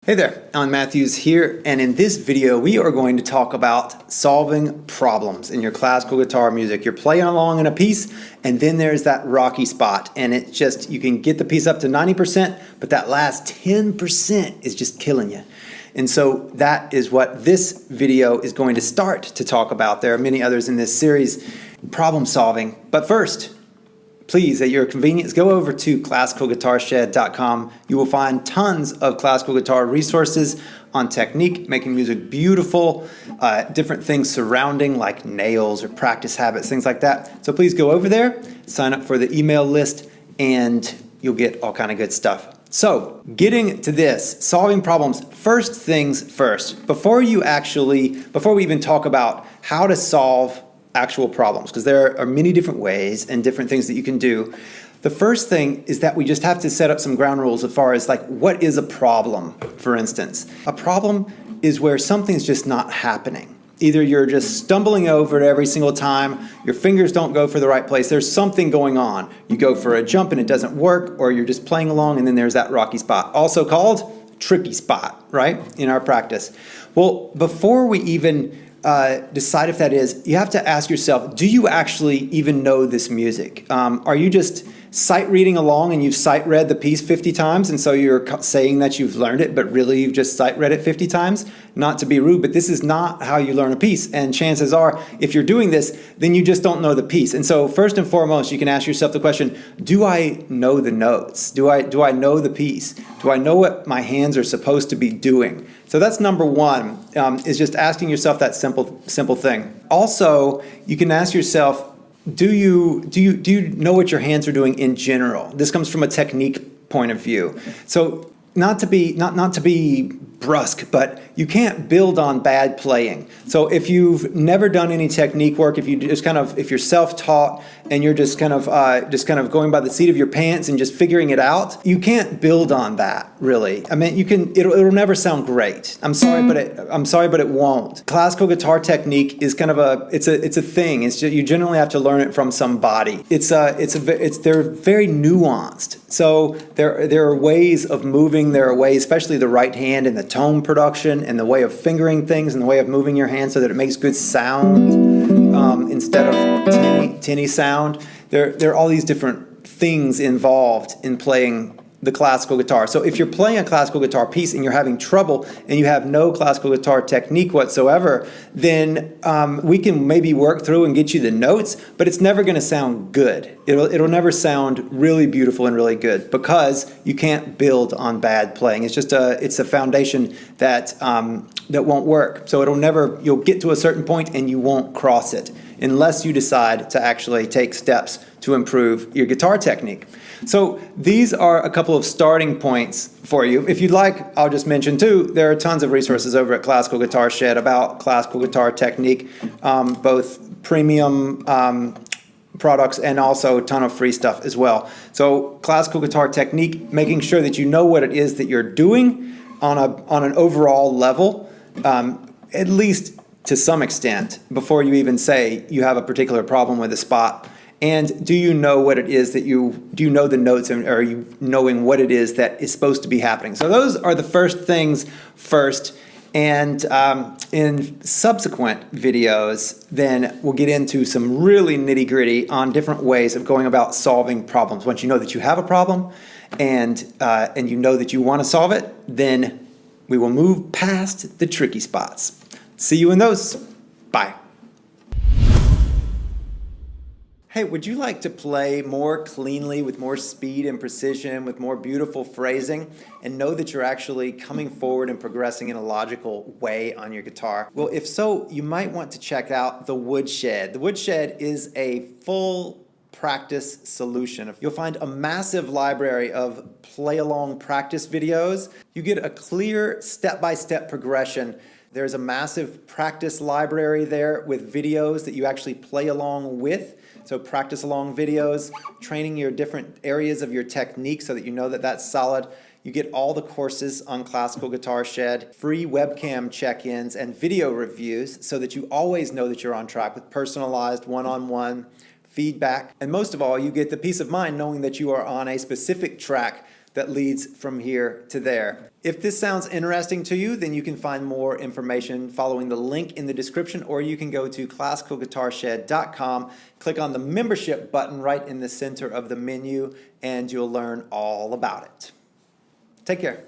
Hey there, Alan Matthews here, and in this video we are going to talk about solving problems in your classical guitar music. You're playing along in a piece and then there's that rocky spot, and it just, you can get the piece up to 90%, but that last 10% is just killing you. And so that is what this video is going to start to talk about. There are many others in this series, problem solving. But first, please, at your convenience, go over to classicalguitarshed.com. You will find tons of classical guitar resources on technique, making music beautiful, different things surrounding like nails or practice habits, things like that. So please go over there, sign up for the email list, and you'll get all kind of good stuff. So getting to this, solving problems, first things first. Before we even talk about how to solve actual problems, because there are many different ways and different things that you can do. The first thing is that we just have to set up some ground rules as far as like, what is a problem, for instance? A problem is where something's just not happening. Either you're just stumbling over it every single time, your fingers don't go for the right place, there's something going on. You go for a jump and it doesn't work, or you're just playing along and then there's that rocky spot, also called tricky spot, right, in our practice. Well, before we even decide if that is, you have to ask yourself, do you actually even know this music? Are you just sight reading along and you've sight read the piece 50 times and so you're saying that you've learned it, but really you've just sight read it 50 times? Not to be rude, but this is not how you learn a piece, and chances are if you're doing this, then you just don't know the piece. And so first and foremost, you can ask yourself the question, do I know the notes? Do I know the piece? Do I know what my hands are supposed to be doing? So that's number one, is just asking yourself that simple thing. Also, you can ask yourself, do you know what your hands are doing in general? This comes from a technique point of view. So not to be brusque, but you can't build on bad playing. So if you've never done any technique work, if you're self-taught and you're just kind of going by the seat of your pants and just figuring it out, you can't build on that, really. I mean, it'll never sound great. I'm sorry, but it won't. Classical guitar technique is kind of it's a thing. It's just, you generally have to learn it from somebody. They're very nuanced. So there are ways of moving. There are ways, especially the right hand and the tone production and the way of fingering things and the way of moving your hand so that it makes good sound instead of tinny sound. There are all these different things involved in playing the classical guitar. So if you're playing a classical guitar piece and you're having trouble and you have no classical guitar technique whatsoever, then we can maybe work through and get you the notes, but it's never going to sound good. It'll never sound really beautiful and really good because you can't build on bad playing. It's just it's a foundation that won't work. So you'll get to a certain point and you won't cross it unless you decide to actually take steps to improve your guitar technique. So these are a couple of starting points for you. If you'd like, I'll just mention too, there are tons of resources over at Classical Guitar Shed about classical guitar technique, both premium products and also a ton of free stuff as well. So classical guitar technique, making sure that you know what it is that you're doing on an overall level, at least to some extent, before you even say you have a particular problem with a spot. And do you know what it is that do you know the notes, and are you knowing what it is that is supposed to be happening? So those are the first things first. And in subsequent videos, then we'll get into some really nitty-gritty on different ways of going about solving problems. Once you know that you have a problem and you know that you want to solve it, then we will move past the tricky spots. See you in those. Bye. Hey, would you like to play more cleanly, with more speed and precision, with more beautiful phrasing, and know that you're actually coming forward and progressing in a logical way on your guitar? Well, if so, you might want to check out the Woodshed. The Woodshed is a full practice solution. You'll find a massive library of play-along practice videos. You get a clear step-by-step progression. There's a massive practice library there with videos that you actually play along with. So practice along videos, training your different areas of your technique so that you know that that's solid. You get all the courses on Classical Guitar Shed, free webcam check-ins and video reviews so that you always know that you're on track with personalized one-on-one feedback. And most of all, you get the peace of mind knowing that you are on a specific track that leads from here to there. If this sounds interesting to you, then you can find more information following the link in the description, or you can go to classicalguitarshed.com, click on the membership button right in the center of the menu, and you'll learn all about it. Take care.